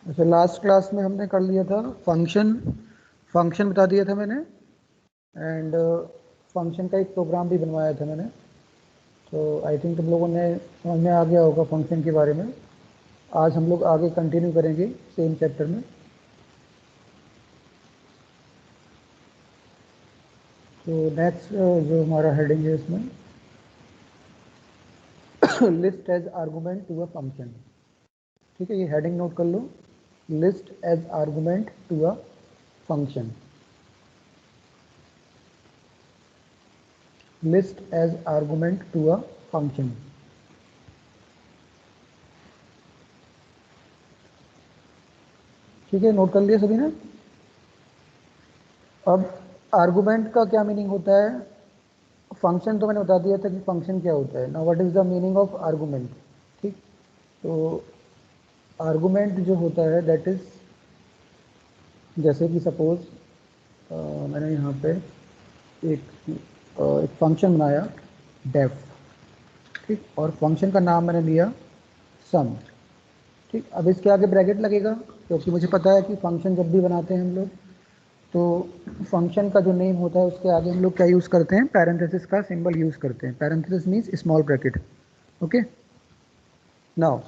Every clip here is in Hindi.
अच्छा, लास्ट क्लास में हमने कर लिया था फंक्शन। फंक्शन बता दिया था मैंने, एंड फंक्शन का एक प्रोग्राम भी बनवाया था मैंने। तो आई थिंक तुम लोगों ने समझ में आ गया होगा फंक्शन के बारे में। आज हम लोग आगे कंटिन्यू करेंगे सेम चैप्टर में। तो नेक्स्ट जो हमारा हेडिंग है इसमें list as argument to a function. ठीक है, ये हेडिंग नोट कर लो, list as argument to a function. List as argument to a function. ठीक है, नोट कर लिया सभी ने। अब आर्गुमेंट का क्या मीनिंग होता है? फंक्शन तो मैंने बता दिया था कि फंक्शन क्या होता है। Now what is the meaning of argument. ठीक, तो आर्गुमेंट जो होता है दैट इज, जैसे कि सपोज मैंने यहाँ पे एक फंक्शन बनाया डेफ। ठीक, और फंक्शन का नाम मैंने लिया सम। ठीक, अब इसके आगे ब्रैकेट लगेगा क्योंकि मुझे पता है कि फंक्शन जब भी बनाते हैं हम लोग तो फंक्शन का जो नेम होता है उसके आगे हम लोग क्या यूज़ करते हैं, पैरेंथेसिस का सिंबल यूज़ करते हैं। Parenthesis means small bracket. Okay, now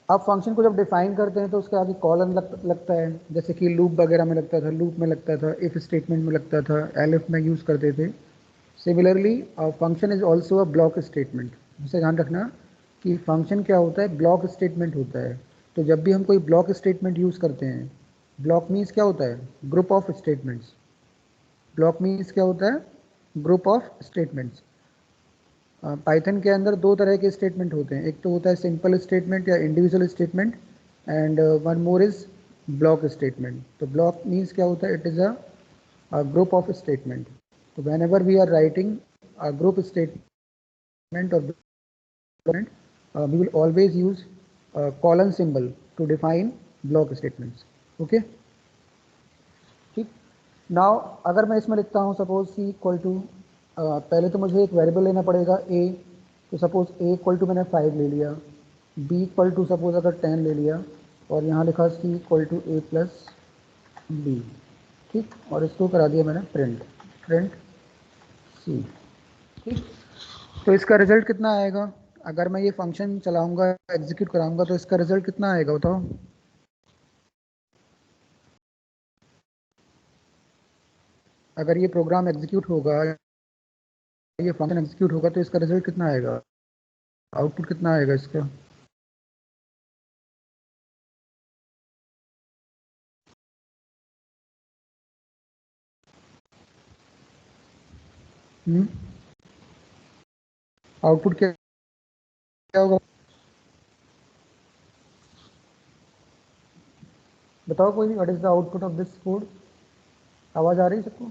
आप फंक्शन को जब डिफाइन करते हैं तो उसके आगे कॉलन लगता है, जैसे कि लूप वगैरह में लगता था, लूप में लगता था, इफ स्टेटमेंट में लगता था, एलिफ में यूज़ करते थे। Similarly function is also a block statement. उसे ध्यान रखना कि फंक्शन क्या होता है, ब्लॉक स्टेटमेंट होता है। तो जब भी हम कोई ब्लॉक स्टेटमेंट यूज़ करते हैं, ब्लॉक मीन्स क्या होता है, group of statements. Block means क्या होता है, ग्रुप ऑफ स्टेटमेंट्स। पाइथन के अंदर दो तरह के स्टेटमेंट होते हैं, एक तो होता है सिंपल स्टेटमेंट या individual statement, and one more is block statement. तो ब्लॉक मीन्स क्या होता है, it is a group of statement. तो whenever we are writing a group statement और we will always use a colon symbol to define block statements. Okay, ठीक। नाउ अगर मैं इसमें लिखता हूँ सपोज c इक्वल टू, पहले तो मुझे एक वेरिएबल लेना पड़ेगा a। तो सपोज a इक्वल टू मैंने 5 ले लिया, b इक्वल टू सपोज अगर 10 ले लिया, और यहाँ लिखा c equal to a plus b। ठीक, और इसको करा दिया मैंने प्रिंट, प्रिंट c। ठीक, तो इसका रिजल्ट कितना आएगा? अगर मैं ये फंक्शन चलाऊंगा, एग्जीक्यूट कराऊंगा, तो इसका रिजल्ट कितना आएगा बताओ। अगर ये प्रोग्राम एग्जीक्यूट होगा, ये फंक्शन एग्जीक्यूट होगा, तो इसका रिजल्ट कितना आएगा, आउटपुट कितना आएगा इसका? आउटपुट क्या होगा बताओ कोई भी। What is the output of this code? आवाज आ रही है सबको?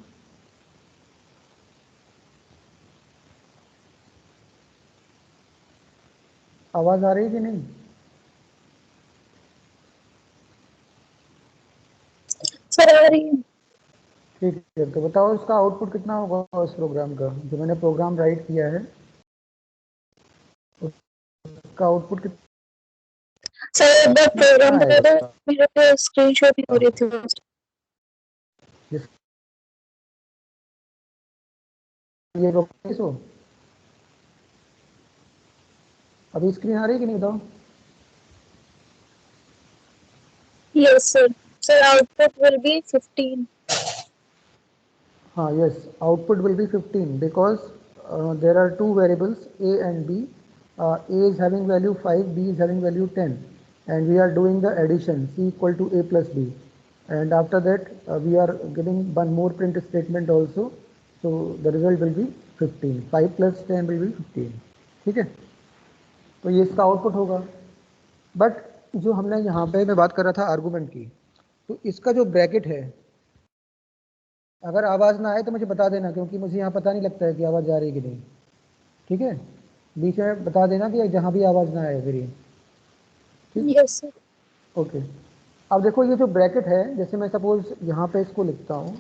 आवाज आ रही है कि नहीं? सर आ रही है। ठीक है, तो बताओ इसका आउटपुट कितना होगा उस प्रोग्राम का, जो मैंने प्रोग्राम राइट किया है उसका आउटपुट कितना सर एक बार प्रोग्राम बता दो, आएगा? मेरे पे स्क्रीनशॉट ही हो रही थी। ये हो, अभी स्क्रीन आ रही है कि नहीं बताओ? Yes sir, sir output will be 15। हाँ, yes, output will be 15 because there are two variables a and b. A is having value 5, b is having value 10, and we are doing the addition c equal to a plus b, and after that we are giving one more print statement also, so the result will be 15. 5 plus 10 will be 15. ठीक है, तो ये इसका आउटपुट होगा। बट जो हमने यहाँ पे मैं बात कर रहा था आर्गूमेंट की, तो इसका जो ब्रैकेट है, अगर आवाज़ ना आए तो मुझे बता देना, क्योंकि मुझे यहाँ पता नहीं लगता है कि आवाज़ जा रही है कि नहीं। ठीक है, बीच में बता देना कि जहाँ भी आवाज़ ना आए मेरी। ठीक, यस सर। ओके। अब देखो ये जो ब्रैकेट है, जैसे मैं सपोज यहाँ पे इसको लिखता हूँ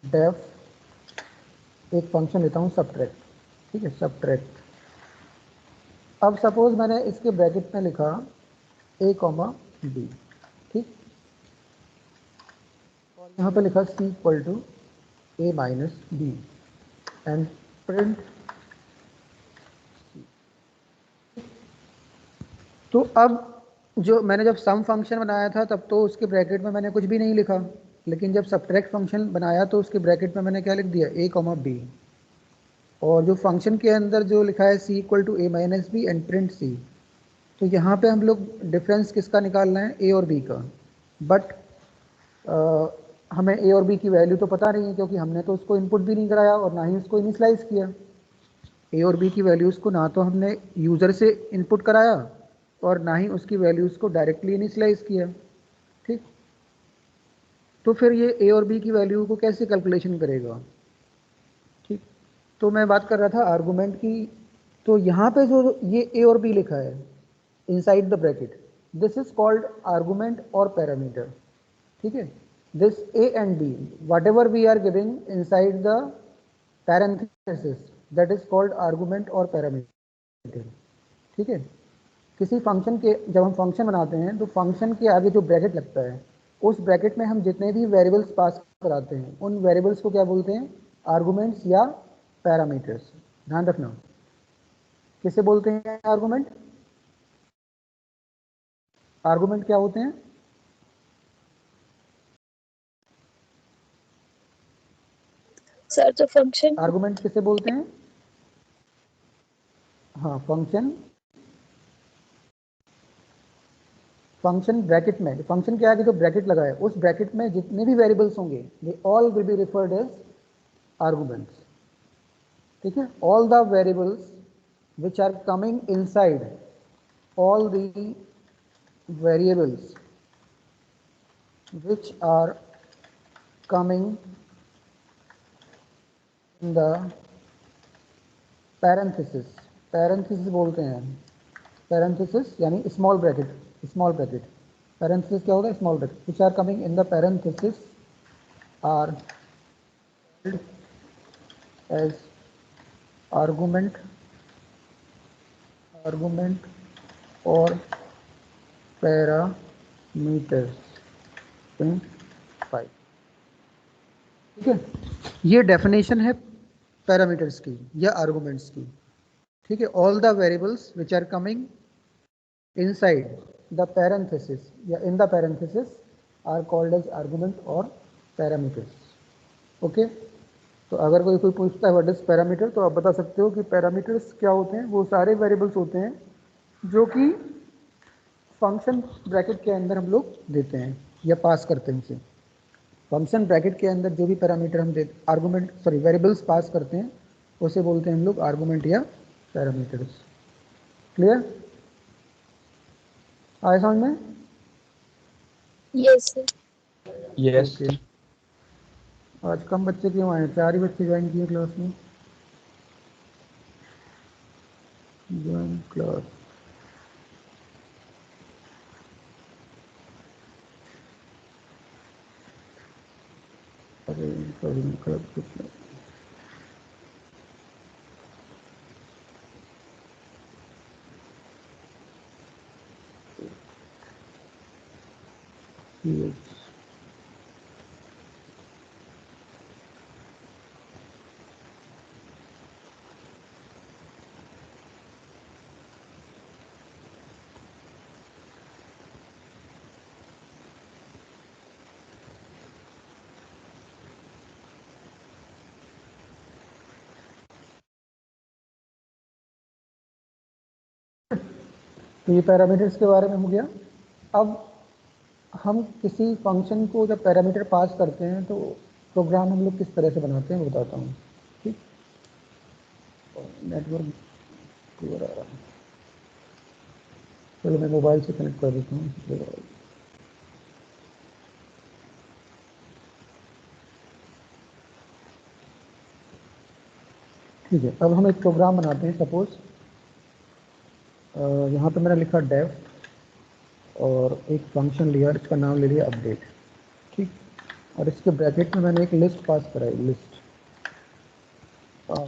डेफ, एक फंक्शन लेता हूँ सबट्रैक्ट। ठीक है, सबट्रैक्ट। अब सपोज मैंने इसके ब्रैकेट में लिखा ए कॉमा बी, ठीक। और यहाँ पे लिखा C equal to A minus B and print. तो अब जो मैंने जब सम फंक्शन बनाया था तब तो उसके ब्रैकेट में मैंने कुछ भी नहीं लिखा, लेकिन जब सब्ट्रैक्ट फंक्शन बनाया तो उसके ब्रैकेट में मैंने क्या लिख दिया, ए कॉमा बी। और जो फंक्शन के अंदर जो लिखा है C equal to A minus B and print C, तो यहाँ पे हम लोग डिफरेंस किसका निकालना है, ए और बी का। बट हमें ए और बी की वैल्यू तो पता नहीं है, क्योंकि हमने तो उसको इनपुट भी नहीं कराया और ना ही उसको इनिशलाइज किया। ए और बी की वैल्यूज़ को ना तो हमने यूज़र से इनपुट कराया और ना ही उसकी वैल्यूज़ को डायरेक्टली इनिशलाइज किया, ठीक। तो फिर ये ए और बी की वैल्यू को कैसे कैलकुलेशन करेगा, ठीक। तो मैं बात कर रहा था आर्गूमेंट की। तो यहाँ पे जो ये ए और बी लिखा है inside the bracket, this is called argument और पैरामीटर, ठीक है। This A and B whatever we are giving inside the parenthesis, that is called argument और पैरामीटर, ठीक है। किसी फंक्शन के, जब हम फंक्शन बनाते हैं तो फंक्शन के आगे जो ब्रैकेट लगता है, उस ब्रैकेट में हम जितने भी वेरिएबल्स पास कराते हैं उन वेरिएबल्स को क्या बोलते हैं, आर्गुमेंट्स या पैरामीटर्स। ध्यान रखना, किसे बोलते हैं आर्गुमेंट, आर्गुमेंट क्या होते हैं, सर तो फंक्शन आर्गुमेंट किसे बोलते हैं, हाँ फंक्शन। फंक्शन ब्रैकेट में, फंक्शन के आगे जो ब्रैकेट लगा है उस ब्रैकेट में जितने भी वेरिएबल्स होंगे they all will be referred as arguments, ठीक है। All the variables which are coming inside, all the variables which are coming in the parenthesis, parenthesis बोलते हैं, parenthesis यानी small bracket, small bracket, parenthesis क्या होता है, small bracket, which are coming in the parenthesis are called as argument, argument or parameters in 5, ठीक है। ये डेफिनेशन है पैरामीटर्स की या आर्गुमेंट्स की, ठीक है। All the variables which are coming inside the parenthesis या in the parenthesis are called as argument और पैरामीटर्स, ओके। तो अगर कोई पूछता है व्हाट इज पैरामीटर, तो आप बता सकते हो कि पैरामीटर्स क्या होते हैं, वो सारे वेरिएबल्स होते हैं जो कि फंक्शन ब्रैकेट के अंदर हम लोग देते हैं या पास करते हैं उसे। फंक्शन ब्रैकेट के अंदर जो भी पैरामीटर हम दे आर्गुमेंट सॉरी वेरिएबल्स पास करते हैं उसे बोलते हैं हम लोग आर्गुमेंट या पैरामीटर्स। क्लियर, आए समझ में? Yes sir. यस। ओके। आज कम बच्चे क्यों आए, 4 ही बच्चे ज्वाइन किए क्लास में। ज्वाइन क्लास, अरे सॉरी कुछ नहीं। Yes. तो ये पैरामीटर्स के बारे में हो गया। अब हम किसी फंक्शन को जब पैरामीटर पास करते हैं तो प्रोग्राम हम लोग किस तरह से बनाते हैं वो बताता हूँ, ठीक। नेटवर्क क्लियर आ रहा है, चलो मैं मोबाइल से कनेक्ट कर देता हूँ। ठीक है, अब हम एक प्रोग्राम बनाते हैं। सपोज यहाँ पे मैंने लिखा डेफ और एक फंक्शन लिया, इसका नाम ले लिया अपडेट, ठीक। और इसके ब्रैकेट में मैंने एक लिस्ट पास कराई, लिस्ट,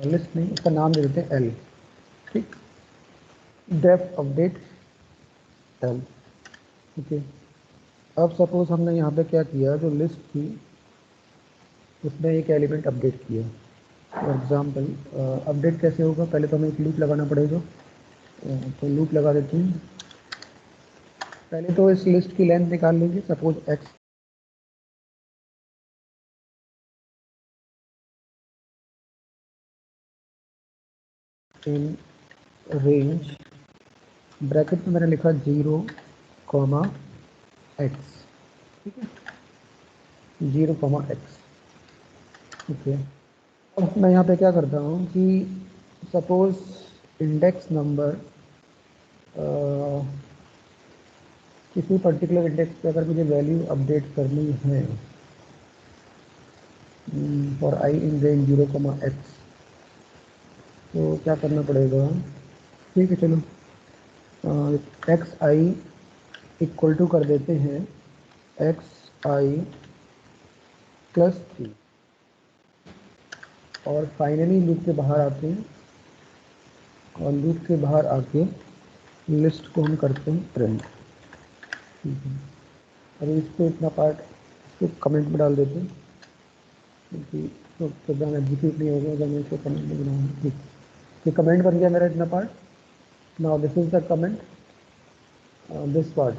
लिस्ट नहीं, इसका नाम ले देते हैं एल, ठीक। डेफ अपडेट एल, ओके, अब सपोज हमने यहाँ पे क्या किया, जो लिस्ट थी उसमें एक एलिमेंट अपडेट किया। फॉर एग्जाम्पल अपडेट कैसे होगा, पहले तो हमें एक लूप लगाना पड़ेगा। तो लूप लगा देते हैं। पहले तो इस लिस्ट की लेंथ निकाल लेंगे, suppose x in range, bracket में मैंने लिखा 0, एक्स। ठीक है, 0, एक्स। ओके, अब मैं यहाँ पे क्या करता हूँ कि सपोज इंडेक्स नंबर किसी पर्टिकुलर इंडेक्स पे अगर मुझे वैल्यू अपडेट करनी है फॉर आई इन रेंज 0, तो क्या करना पड़ेगा। ठीक है, चलो एक्स आई इक्वल टू कर देते हैं एक्स आई प्लस 3, और फाइनली लूप के बाहर आते हैं, और लूप के बाहर आके लिस्ट को हम करते हैं प्रिंट। ठीक है, अभी इसको इतना पार्ट इसको कमेंट में डाल देते हैं, क्योंकि तो प्रोग्राम एग्जीक्यूट नहीं होगा अगर मैं इसको कमेंट में बनाऊँगा। ठीक, ये कमेंट बन गया मेरा इतना part. Now this is the comment, this part.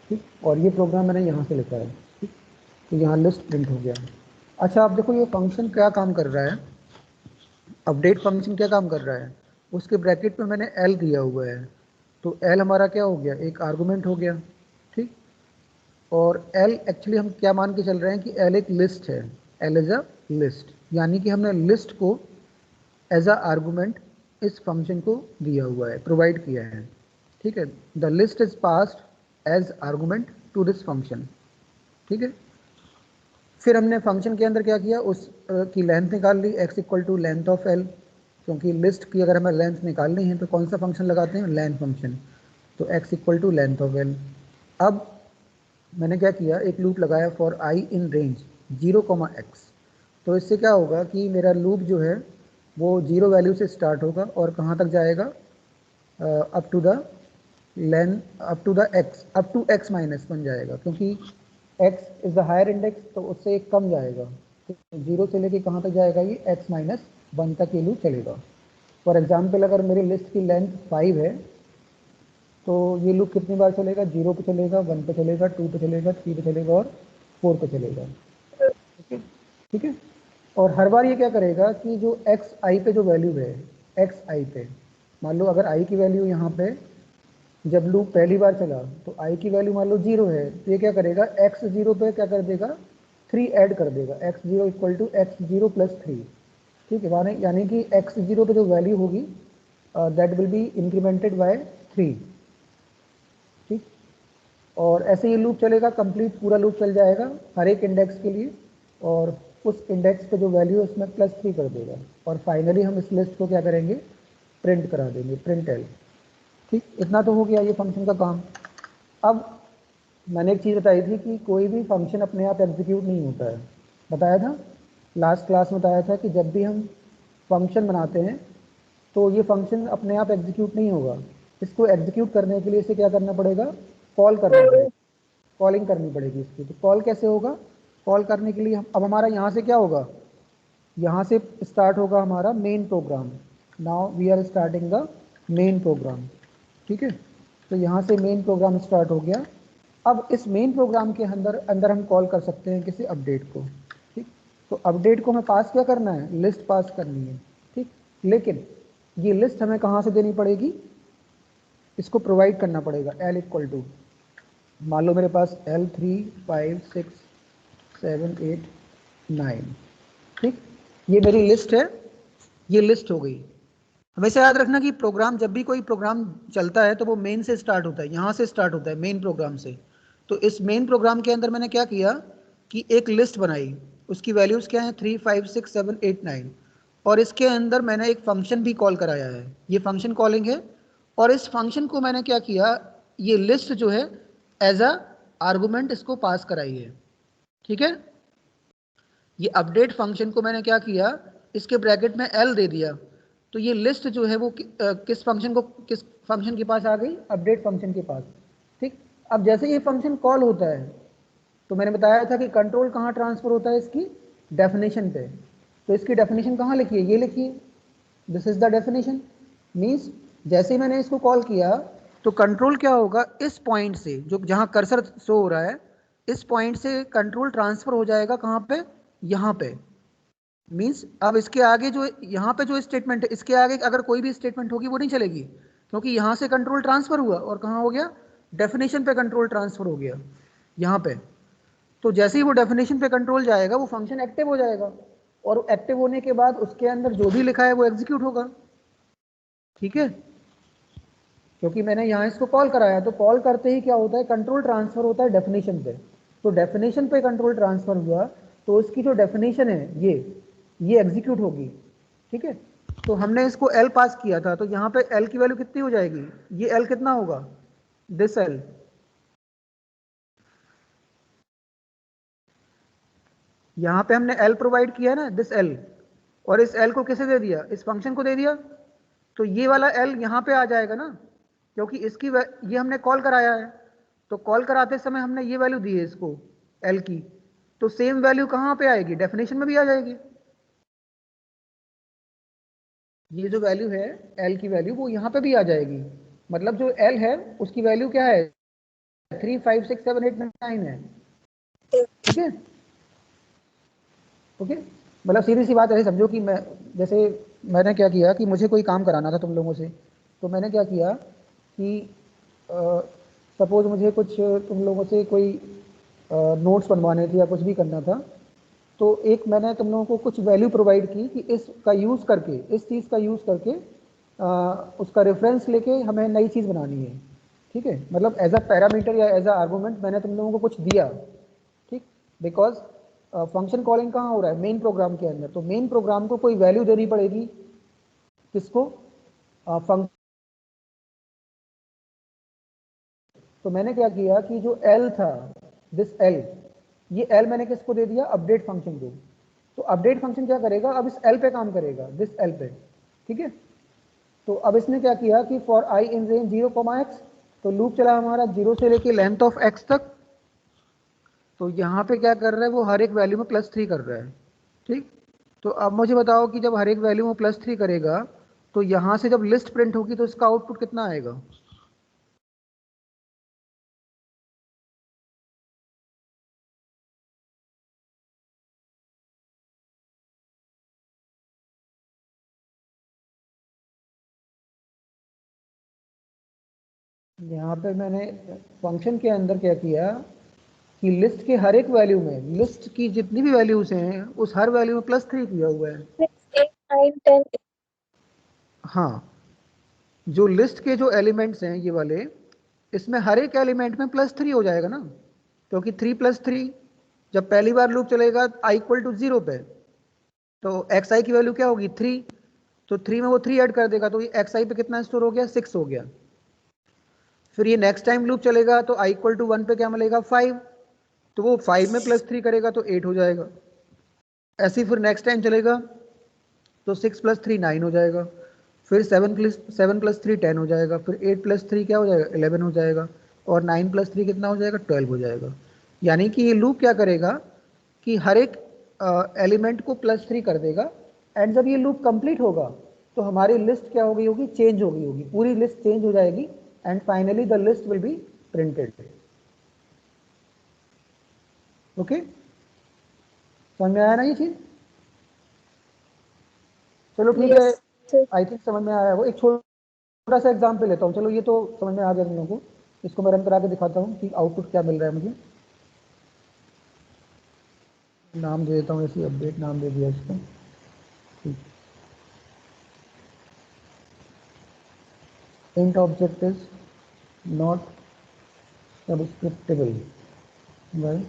ठीक, और ये प्रोग्राम मैंने यहाँ से लिखा है। ठीक, तो यहाँ लिस्ट प्रिंट हो गया। अच्छा, आप देखो ये फंक्शन क्या काम कर रहा है, अपडेट फंक्शन क्या काम कर रहा है, उसके ब्रैकेट में मैंने एल दिया हुआ है, तो एल हमारा क्या हो गया, एक आर्गुमेंट हो गया। ठीक, और एल एक्चुअली हम क्या मान के चल रहे हैं कि एल एक लिस्ट है, एल इज अ लिस्ट, यानी कि हमने लिस्ट को एज अ आर्गुमेंट इस फंक्शन को दिया हुआ है, प्रोवाइड किया है। ठीक है, the list is passed as argument to this function. ठीक है, फिर हमने फंक्शन के अंदर क्या किया, उस की लेंथ निकाल ली, x equal to length of l, क्योंकि लिस्ट की अगर हमें लेंथ निकालनी है तो कौन सा फंक्शन लगाते हैं, लेंथ फंक्शन। तो x equal to length of l। अब मैंने क्या किया, एक लूप लगाया फॉर i इन रेंज 0, तो इससे क्या होगा कि मेरा लूप जो है वो 0 वैल्यू से स्टार्ट होगा और कहाँ तक जाएगा, up to the length, up to the X, up to X minus one जाएगा, क्योंकि X is the higher index, तो उससे एक कम जाएगा। तो 0 से लेके कहाँ तक जाएगा, ये x-1 तक ये लूप चलेगा। फॉर एग्जाम्पल अगर मेरी लिस्ट की लेंथ 5 है, तो ये लूप कितनी बार चलेगा, 0 पे चलेगा, 1 पे चलेगा, 2 पे चलेगा, 3 पे चलेगा और 4 पे चलेगा। ठीक है, ठीक है, और हर बार ये क्या करेगा कि जो एक्स आई पे जो वैल्यू है, एक्स आई पे मान लो अगर आई की वैल्यू यहाँ पे जब लूप पहली बार चला तो आई की वैल्यू मान लो 0 है, तो ये क्या करेगा, x0 पे क्या कर देगा, 3 ऐड कर देगा, x0 equal to x0 plus 3। ठीक है, माने यानी कि x0 पे जो वैल्यू होगी that will be incremented by 3। ठीक, और ऐसे ये लूप चलेगा, कंप्लीट पूरा लूप चल जाएगा हर एक इंडेक्स के लिए, और उस इंडेक्स पे जो वैल्यू है उसमें +3 कर देगा, और फाइनली हम इस लिस्ट को क्या करेंगे, प्रिंट करा देंगे, प्रिंट एल। ठीक, इतना तो हो गया ये फंक्शन का काम। अब मैंने एक चीज़ बताई थी कि कोई भी फंक्शन अपने आप एग्जीक्यूट नहीं होता है, बताया था लास्ट क्लास में, बताया था कि जब भी हम फंक्शन बनाते हैं तो ये फंक्शन अपने आप एग्जीक्यूट नहीं होगा, इसको एग्जीक्यूट करने के लिए इसे क्या करना पड़ेगा, कॉल करना पड़ेगा, कॉलिंग करनी पड़ेगी इसकी। तो कॉल कैसे होगा, कॉल करने के लिए हम अब हमारा यहाँ से क्या होगा, यहाँ से स्टार्ट होगा हमारा main program. Now we are starting the main program. ठीक है, तो यहाँ से मेन प्रोग्राम स्टार्ट हो गया। अब इस मेन प्रोग्राम के अंदर अंदर हम कॉल कर सकते हैं किसी अपडेट को। ठीक, तो अपडेट को हमें पास क्या करना है, लिस्ट पास करनी है। ठीक, लेकिन ये लिस्ट हमें कहाँ से देनी पड़ेगी, इसको प्रोवाइड करना पड़ेगा, एल इक्वल टू, मान लो मेरे पास L 3 5 6 7 8 9। ठीक, ये मेरी लिस्ट है, ये लिस्ट हो गई। हमेशा याद रखना कि प्रोग्राम, जब भी कोई प्रोग्राम चलता है तो वो मेन से स्टार्ट होता है, यहाँ से स्टार्ट होता है मेन प्रोग्राम से। तो इस मेन प्रोग्राम के अंदर मैंने क्या किया कि एक लिस्ट बनाई, उसकी वैल्यूज़ क्या हैं, 3 5 6 7 8 9, और इसके अंदर मैंने एक फंक्शन भी कॉल कराया है, ये फंक्शन कॉलिंग है। और इस फंक्शन को मैंने क्या किया, ये लिस्ट जो है एज अ आर्गूमेंट इसको पास कराई है। ठीक है, ये अपडेट फंक्शन को मैंने क्या किया, इसके ब्रैकेट में एल दे दिया, तो ये लिस्ट जो है वो किस फंक्शन के पास आ गई, अपडेट फंक्शन के पास। ठीक, अब जैसे ये फंक्शन कॉल होता है तो मैंने बताया था कि कंट्रोल कहाँ ट्रांसफर होता है, इसकी डेफिनेशन पे। तो इसकी डेफिनेशन कहाँ लिखी है, ये लिखिए, this is the definition. Means जैसे ही मैंने इसको कॉल किया तो कंट्रोल क्या होगा, इस पॉइंट से जो जहाँ कर्सर शो हो रहा है, इस पॉइंट से कंट्रोल ट्रांसफर हो जाएगा कहाँ पे, यहाँ पे। मीन्स अब इसके आगे जो यहाँ पे जो स्टेटमेंट है, इसके आगे अगर कोई भी स्टेटमेंट होगी वो नहीं चलेगी, क्योंकि यहाँ से कंट्रोल ट्रांसफर हुआ और कहाँ हो गया, डेफिनेशन पे कंट्रोल ट्रांसफर हो गया यहाँ पे। तो जैसे ही वो डेफिनेशन पे कंट्रोल जाएगा वो फंक्शन एक्टिव हो जाएगा, और एक्टिव होने के बाद उसके अंदर जो भी लिखा है वो एग्जीक्यूट होगा। ठीक है, क्योंकि मैंने यहाँ इसको कॉल कराया, तो कॉल करते ही क्या होता है, कंट्रोल ट्रांसफर होता है डेफिनेशन पे। तो डेफिनेशन पे कंट्रोल ट्रांसफर हुआ तो उसकी जो डेफिनेशन है ये एग्जीक्यूट होगी। ठीक है, तो हमने इसको एल पास किया था, तो यहाँ पे एल की वैल्यू कितनी हो जाएगी, ये एल कितना होगा, दिस एल। यहाँ पे हमने एल प्रोवाइड किया है ना, दिस एल, और इस एल को किसे दे दिया, इस फंक्शन को दे दिया। तो ये वाला एल यहाँ पे आ जाएगा ना, क्योंकि इसकी ये हमने कॉल कराया है, तो कॉल कराते समय हमने ये वैल्यू दी है इसको एल की, तो सेम वैल्यू कहाँ पे आएगी, डेफिनेशन में भी आ जाएगी। ये जो वैल्यू है एल की वैल्यू वो यहाँ पे भी आ जाएगी। मतलब जो एल है उसकी वैल्यू क्या है, 3 5 6 7 8 9 है। ठीक है, ओके। मतलब सीधी सी बात ऐसे समझो कि मैं, जैसे मैंने क्या किया कि मुझे कोई काम कराना था तुम लोगों से, तो मैंने क्या किया कि सपोज मुझे कुछ तुम लोगों से कोई नोट्स बनवाने थे या कुछ भी करना था, तो एक मैंने तुम लोगों को कुछ वैल्यू प्रोवाइड की कि इसका यूज़ करके, इस चीज़ का यूज़ करके उसका रेफरेंस लेके हमें नई चीज़ बनानी है। ठीक है, मतलब एज अ पैरामीटर या एज अ आर्गूमेंट मैंने तुम लोगों को कुछ दिया। ठीक, बिकॉज फंक्शन कॉलिंग कहाँ हो रहा है, मेन प्रोग्राम के अंदर, तो मेन प्रोग्राम को कोई वैल्यू देनी पड़ेगी, किसको, फंक्शन। तो मैंने क्या किया कि जो एल था, दिस एल, ये एल मैंने किसको दे दिया, अपडेट फंक्शन को। तो अपडेट फंक्शन क्या करेगा, अब इस एल पे काम करेगा, दिस एल पे। ठीक है, तो अब इसने क्या किया कि फॉर आई इन रेंज 0, तो लूप चला हमारा 0 से लेके लेंथ ऑफ x तक। तो यहाँ पे क्या कर रहा है, वो हर एक वैल्यू में +3 कर रहा है। ठीक, तो अब मुझे बताओ कि जब हर एक वैल्यू में +3 करेगा तो यहाँ से जब लिस्ट प्रिंट होगी तो इसका आउटपुट कितना आएगा, यहाँ पे मैंने फंक्शन के अंदर क्या किया कि लिस्ट के हर एक वैल्यू में, लिस्ट की जितनी भी वैल्यूज हैं उस हर वैल्यू में +3 किया हुआ है। 6 8 9 10। हाँ, जो लिस्ट के जो एलिमेंट्स हैं ये वाले, इसमें हर एक एलिमेंट में +3 हो जाएगा ना, क्योंकि 3 + 3, जब पहली बार लूप चलेगा i = 0 पे, तो xi की वैल्यू क्या होगी, 3। तो 3 में वो 3 ऐड कर देगा, तो ये xi पे कितना स्टोर हो गया, 6 हो गया। फिर ये नेक्स्ट टाइम लूप चलेगा तो i = 1 पे क्या मिलेगा, 5। तो वो 5 में +3 करेगा तो 8 हो जाएगा। ऐसे ही फिर नेक्स्ट टाइम चलेगा तो 6 + 3 9 हो जाएगा। फिर 7 + 3 10 हो जाएगा। फिर 8 + 3 क्या हो जाएगा, 11 हो जाएगा। और 9 + 3 कितना हो जाएगा, 12 हो जाएगा। यानी कि ये लूप क्या करेगा कि हर एक एलिमेंट को +3 कर देगा, एंड जब ये लूप कंप्लीट होगा तो हमारी लिस्ट क्या हो गई होगी, चेंज हो गई होगी, पूरी लिस्ट चेंज हो जाएगी, and finally the list will be printed. Okay, समझ में आया ना ये चीज, चलो ठीक है। Yes, sir. आई थिंक समझ में आया वो। एक छोटा सा एग्जाम्पल लेता हूँ, चलो ये तो समझ में आ गया तुम लोगों को। इसको मैं रन करा के दिखाता हूँ कि आउटपुट क्या मिल रहा है मुझे। नाम दे देता हूँ, ऐसी अपडेट नाम दे दिया इसको। Int object is not subscriptable by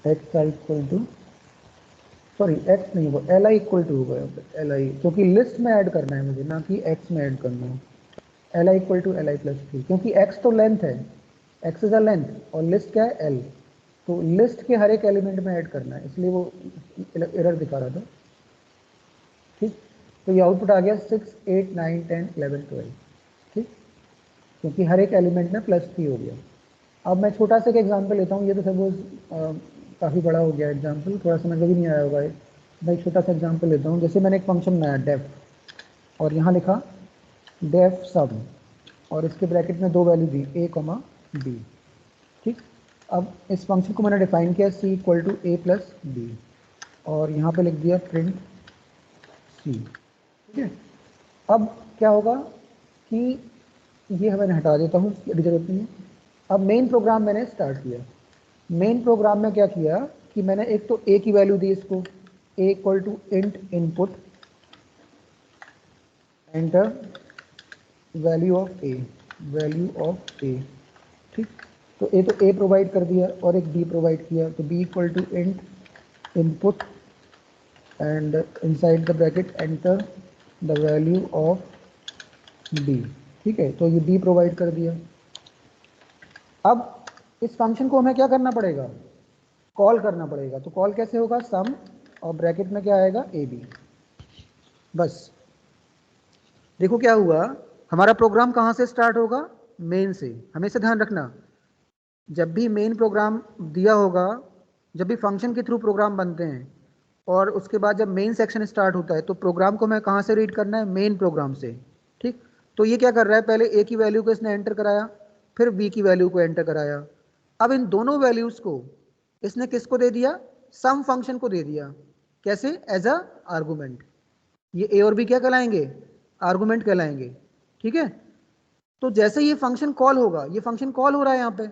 X I equal to, sorry X नहीं होगा, एल आई इक्वल टू होगा, एल आई, क्योंकि लिस्ट में ऐड करना है मुझे, ना कि एक्स में ऐड करना है। L I equal to LI+3, क्योंकि एक्स तो लेंथ है, एक्स इज अ लेंथ, और लिस्ट क्या है, एल। तो लिस्ट के हर एक एलिमेंट में ऐड करना है, इसलिए वो एरर दिखा रहा था। ठीक, तो ये आउटपुट आ गया 6, 8, 9, 10, 11, 12, ठीक, क्योंकि हर एक एलिमेंट में +3 हो गया। अब मैं छोटा सा एक एग्जाम्पल लेता हूँ, ये तो सपोज काफ़ी बड़ा हो गया एग्जाम्पल, थोड़ा समझ में भी नहीं आया होगा। मैं एक छोटा सा एग्जाम्पल लेता हूँ। जैसे मैंने एक फंक्शन बनाया डेफ, और यहाँ लिखा डेफ सम, और इसके ब्रैकेट में 2 वैल्यू दी a, b, ठीक। अब इस फंक्शन को मैंने डिफाइन किया c = a + b, और यहाँ पे लिख दिया प्रिंट c, ठीक है। अब क्या होगा कि ये मैंने हटा देता हूँ, इसकी अभी जरूरत नहीं है। अब मेन प्रोग्राम मैंने स्टार्ट किया। मेन प्रोग्राम में क्या किया कि मैंने एक तो a की वैल्यू दी इसको, a = int input enter value of a, ठीक। तो a प्रोवाइड कर दिया और एक b प्रोवाइड किया, तो b = int input and inside the bracket enter the value of b, ठीक है। तो ये b प्रोवाइड कर दिया। अब इस फंक्शन को हमें क्या करना पड़ेगा, कॉल करना पड़ेगा। तो कॉल कैसे होगा, सम और ब्रैकेट में क्या आएगा, ab। बस देखो क्या हुआ, हमारा प्रोग्राम कहाँ से स्टार्ट होगा, मेन से। हमेशा ध्यान रखना, जब भी मेन प्रोग्राम दिया होगा, जब भी फंक्शन के थ्रू प्रोग्राम बनते हैं और उसके बाद जब मेन सेक्शन स्टार्ट होता है, तो प्रोग्राम को हमें कहाँ से रीड करना है, मेन प्रोग्राम से, ठीक। तो ये क्या कर रहा है, पहले a की वैल्यू को इसने एंटर कराया, फिर b की वैल्यू को एंटर कराया। अब इन दोनों वैल्यूज़ को इसने किसको दे दिया, सम फंक्शन को दे दिया। कैसे, एज अ आर्गूमेंट। ये a और b क्या कहलाएंगे, आर्गूमेंट कहलाएंगे, ठीक है। तो जैसे ये फंक्शन कॉल होगा, ये फंक्शन कॉल हो रहा है यहाँ पे,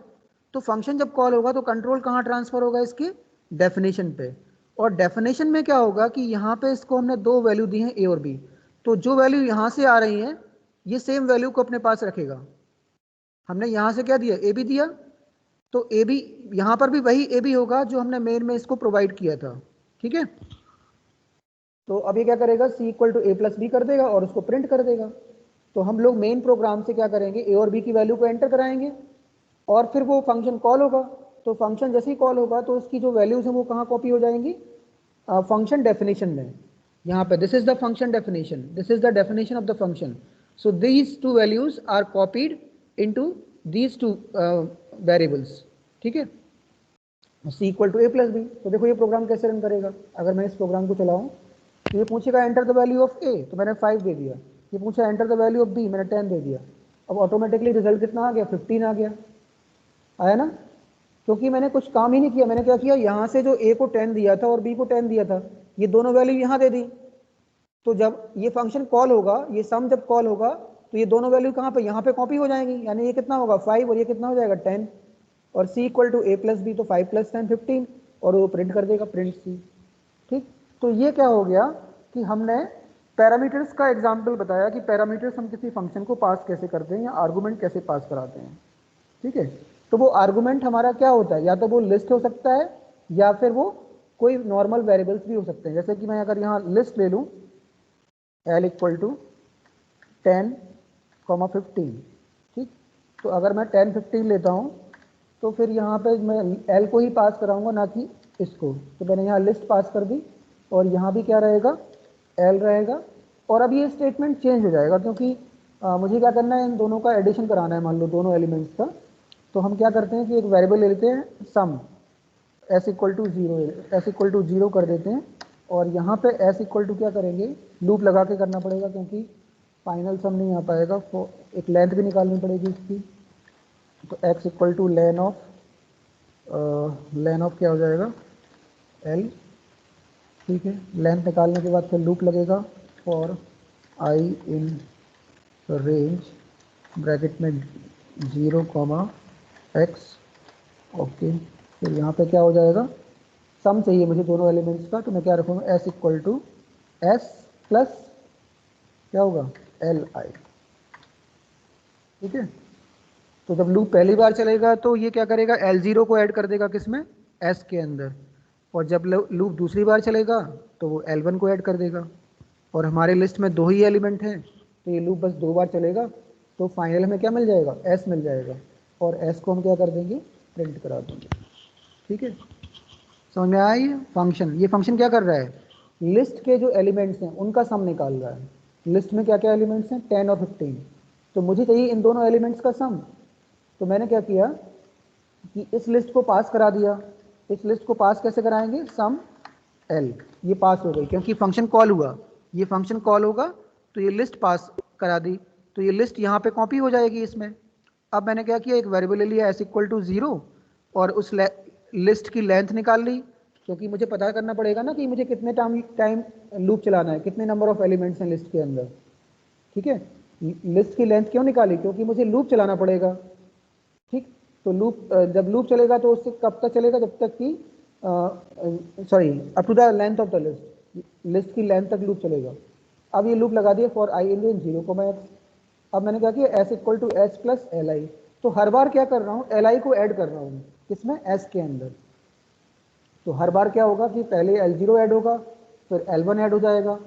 तो फंक्शन जब कॉल होगा तो कंट्रोल कहाँ ट्रांसफर होगा, इसके डेफिनेशन पे। और डेफिनेशन में क्या होगा कि यहाँ पे इसको हमने 2 वैल्यू दी हैं a और b, तो जो वैल्यू यहाँ से आ रही हैं ये सेम वैल्यू को अपने पास रखेगा। हमने यहाँ से क्या दिया, a b दिया, तो a b यहाँ पर भी वही a b होगा जो हमने मेन में इसको प्रोवाइड किया था, ठीक है। तो अब ये क्या करेगा, c = a + b कर देगा और उसको प्रिंट कर देगा। तो हम लोग मेन प्रोग्राम से क्या करेंगे, a और b की वैल्यू को एंटर कराएंगे और फिर वो फंक्शन कॉल होगा। तो फंक्शन जैसे ही कॉल होगा तो उसकी जो वैल्यूज हैं वो कहाँ कॉपी हो जाएंगी, फंक्शन डेफिनेशन में। यहाँ पे this is the function definition, this is the definition of the function. So these 2 values are copied into these 2 variables, ठीक है। c = a + b। तो देखो ये प्रोग्राम कैसे रन करेगा, अगर मैं इस प्रोग्राम को चलाऊं तो ये पूछेगा enter the value of a, तो मैंने 5 दे दिया। ये पूछा enter the value of b, मैंने 10 दे दिया। अब ऑटोमेटिकली रिजल्ट कितना आ गया, 15 आ गया, आया ना, क्योंकि मैंने कुछ काम ही नहीं किया। मैंने क्या किया, यहाँ से जो a को 10 दिया था और b को 10 दिया था, ये दोनों वैल्यू यहाँ दे दी। तो जब ये फंक्शन कॉल होगा, ये सम जब कॉल होगा, तो ये दोनों वैल्यू कहाँ पे, यहाँ पे कॉपी हो जाएंगी। यानी ये कितना होगा 5 और ये कितना हो जाएगा 10, और c = a + b, तो 5 + 10 15, और वो प्रिंट कर देगा, प्रिंट c, ठीक। तो ये क्या हो गया कि हमने पैरामीटर्स का एग्जाम्पल बताया कि पैरामीटर्स हम किसी फंक्शन को पास कैसे करते हैं या आर्गूमेंट कैसे पास कराते हैं, ठीक है। तो वो आर्गूमेंट हमारा क्या होता है, या तो वो लिस्ट हो सकता है या फिर वो कोई नॉर्मल वेरिएबल्स भी हो सकते हैं। जैसे कि मैं अगर यहाँ लिस्ट ले लूँ, l = 10, 15, ठीक। तो अगर मैं 10, 15 लेता हूँ तो फिर यहाँ पे मैं l को ही पास कराऊंगा, ना कि इसको। तो मैंने यहाँ लिस्ट पास कर दी और यहाँ भी क्या रहेगा, l रहेगा। और अब ये स्टेटमेंट चेंज हो जाएगा, क्योंकि मुझे क्या करना है, इन दोनों का एडिशन कराना है, मान लो दोनों एलिमेंट्स का। तो हम क्या करते हैं कि एक वेरिएबल ले लेते हैं सम, s = 0 कर देते हैं, और यहाँ पे s = क्या करेंगे, लूप लगा के करना पड़ेगा, क्योंकि फाइनल सम नहीं आ पाएगा, तो एक लेंथ भी निकालनी पड़ेगी इसकी। तो x = लेन ऑफ क्या हो जाएगा, l, ठीक है। लेंथ निकालने के बाद फिर लूप लगेगा for i in range, bracket में 0, x, ओके। फिर यहाँ पे क्या हो जाएगा, सम चाहिए मुझे दोनों एलिमेंट्स का, तो मैं क्या रखूँगा, s = s प्लस क्या होगा, li, ठीक है। तो जब लूप पहली बार चलेगा तो ये क्या करेगा, L0 को ऐड कर देगा किसमें, s के अंदर। और जब लूप दूसरी बार चलेगा तो वो L1 को ऐड कर देगा। और हमारे लिस्ट में 2 ही एलिमेंट हैं, तो ये लूप बस 2 बार चलेगा, तो फाइनल हमें क्या मिल जाएगा, s मिल जाएगा। और s को हम क्या कर देंगे, प्रिंट करा देंगे, ठीक है। समझ में आया ये फंक्शन क्या कर रहा है, लिस्ट के जो एलिमेंट्स हैं उनका सम निकाल रहा है। लिस्ट में क्या क्या एलिमेंट्स हैं, 10 और 15, तो मुझे चाहिए इन दोनों एलिमेंट्स का सम। तो मैंने क्या किया कि इस लिस्ट को पास करा दिया। इस लिस्ट को पास कैसे कराएंगे, सम एल, ये पास हो गई क्योंकि फंक्शन कॉल हुआ, ये फंक्शन कॉल होगा तो ये लिस्ट पास करा दी, तो ये लिस्ट यहाँ पे कॉपी हो जाएगी इसमें। अब मैंने क्या किया, एक वेरिएबल ले लिया एस इक्वल टू 0 और उस लिस्ट की लेंथ निकाल ली, क्योंकि मुझे पता करना पड़ेगा ना कि मुझे कितने टाइम लूप चलाना है, कितने नंबर ऑफ एलिमेंट्स हैं लिस्ट के अंदर। ठीक है, लिस्ट की लेंथ क्यों निकाली, क्योंकि मुझे लूप चलाना पड़ेगा। ठीक, तो लूप जब लूप चलेगा तो उससे कब तक चलेगा, जब तक कि sorry up to the length of the list, list की लेंथ तक लूप चलेगा। अब ये लूप लगा दिया फॉर आई इंडियन 0, अब मैंने क्या किया S equal to S plus L I, तो हर बार क्या कर रहा हूँ, एल आई को ऐड कर रहा हूँ किसमें, एस के अंदर। तो हर बार क्या होगा कि पहले L0 ऐड होगा, फिर L1 ऐड हो जाएगा,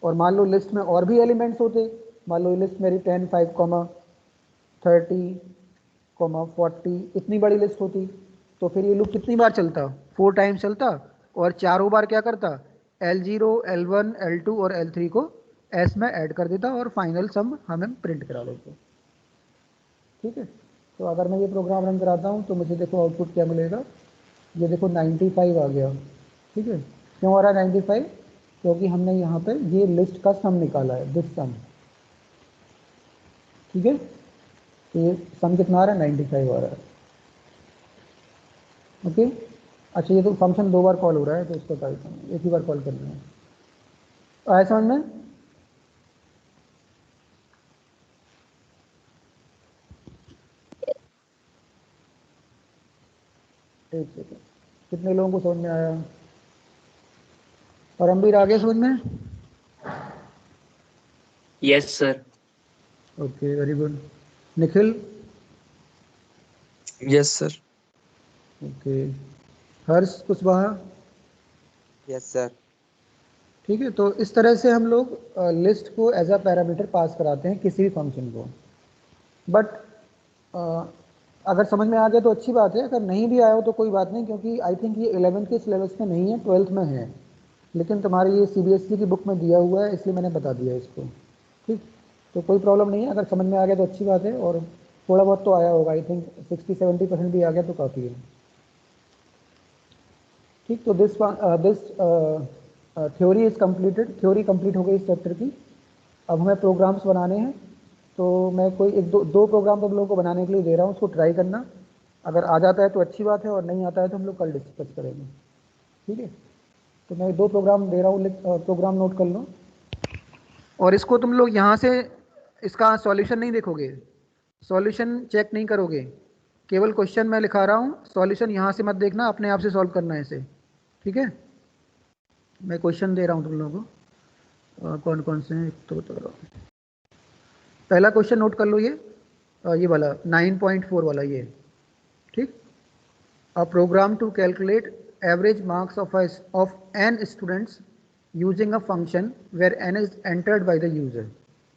और मान लो लिस्ट में और भी एलिमेंट्स होते, मान लो लिस्ट मेरी 10, 5, 30, 40, इतनी बड़ी लिस्ट होती, तो फिर ये लूप कितनी बार चलता, 4 टाइम्स चलता, और चारों बार क्या करता, L0, L1, L2 और L3 को एस में ऐड कर देता और फाइनल सम हमें प्रिंट करा देते। ठीक है, तो अगर मैं ये प्रोग्राम रन कराता हूँ तो मुझे देखो आउटपुट क्या मिलेगा, ये देखो 95 आ गया। ठीक है, क्यों आ रहा है 95, क्योंकि हमने यहाँ पे ये लिस्ट का सम निकाला है, दिस सम। ठीक है, तो ये सम कितना आ रहा है, 95 आ रहा है। ओके, अच्छा ये तो फंक्शन 2 बार कॉल हो रहा है, तो इसको बता देता हूँ, एक ही बार कॉल करना है। आया समझ में, एक सेकेंड, कितने लोगों को समझ में आया, और हम भी आ गया समझ में। Yes sir. Okay, very good. Nikhil, yes sir. Okay. Harsh Kushwaha, yes sir. ठीक है, तो इस तरह से हम लोग लिस्ट को एज अ पैरामीटर पास कराते हैं किसी भी फंक्शन को। बट अगर समझ में आ गया तो अच्छी बात है, अगर नहीं भी आया हो तो कोई बात नहीं, क्योंकि आई थिंक ये 11th के सिलेबस में नहीं है, 12th में है, लेकिन तुम्हारी ये CBSE की बुक में दिया हुआ है, इसलिए मैंने बता दिया इसको। ठीक, तो कोई प्रॉब्लम नहीं है, अगर समझ में आ गया तो अच्छी बात है, और थोड़ा बहुत तो आया होगा, आई थिंक 60-70% भी आ गया तो काफ़ी है। ठीक, तो this theory is completed, theory complete हो गई इस चैप्टर की। अब हमें प्रोग्राम्स बनाने हैं, तो मैं कोई एक दो प्रोग्राम तुम लोगों को बनाने के लिए दे रहा हूँ, उसको ट्राई करना, अगर आ जाता है तो अच्छी बात है, और नहीं आता है तो हम लोग कल डिस्कस करेंगे। ठीक है, तो मैं 2 प्रोग्राम दे रहा हूँ, प्रोग्राम नोट कर लो, और इसको तुम लोग यहाँ से इसका सॉल्यूशन नहीं देखोगे, सॉल्यूशन चेक नहीं करोगे, केवल क्वेश्चन मैं लिखा रहा हूँ, सॉल्यूशन यहाँ से मत देखना, अपने आप से सॉल्व करना है इसे। ठीक है, मैं क्वेश्चन दे रहा हूँ तुम लोगों को, कौन कौन से हैं, एक तो बता रहा हूँ। पहला क्वेश्चन नोट कर लो, ये वाला 9.4 वाला ये। ठीक, a program to calculate average marks of n students using a function where n is entered by the user.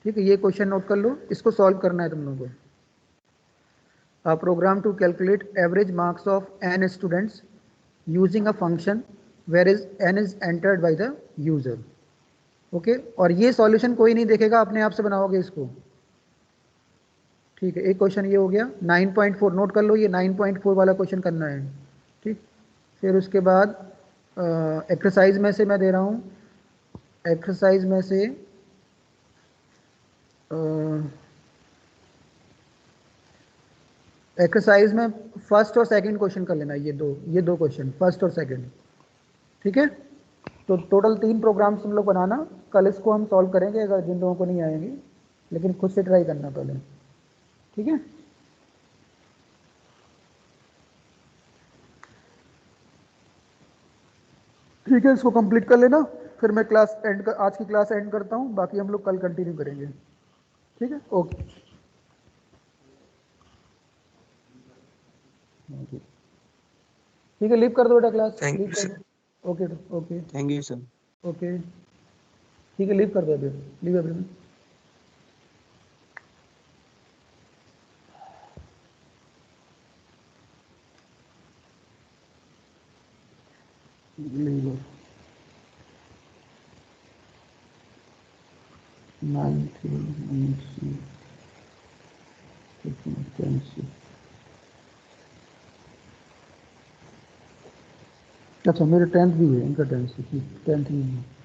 ठीक है, ये क्वेश्चन नोट कर लो, इसको सॉल्व करना है तुम लोगों को। A program to calculate average marks of n students using a function where is n is entered by the user. Okay, और ये सॉल्यूशन कोई नहीं देखेगा, अपने आप से बनाओगे इसको। ठीक है, एक क्वेश्चन ये हो गया, 9.4 नोट कर लो, ये 9.4 वाला क्वेश्चन करना है। ठीक, फिर उसके बाद एक्सरसाइज में से मैं दे रहा हूँ, एक्सरसाइज में से एक्सरसाइज में फर्स्ट और सेकंड क्वेश्चन कर लेना, ये दो क्वेश्चन, फर्स्ट और सेकंड। ठीक है, तो टोटल 3 प्रोग्राम्स हम लोग बनाना, कल इसको हम सॉल्व करेंगे अगर जिन लोगों को नहीं आएंगे, लेकिन खुद से ट्राई करना पहले। ठीक है, ठीक है, इसको कंप्लीट कर लेना, फिर मैं आज की क्लास एंड करता हूँ, बाकी हम लोग कल कंटिन्यू करेंगे। ठीक है, ओके, ठीक है, लीव कर दो बेटा, क्लास थैंक लीव यू कर सर। दो। Okay okay thank you sir. Okay, ठीक है, लीव कर दो अभी, लीव एवरीवन। लीव 9th सी, 10th सी। अच्छा मेरे 10th भी है, इनका 10th सी, 10th नहीं है।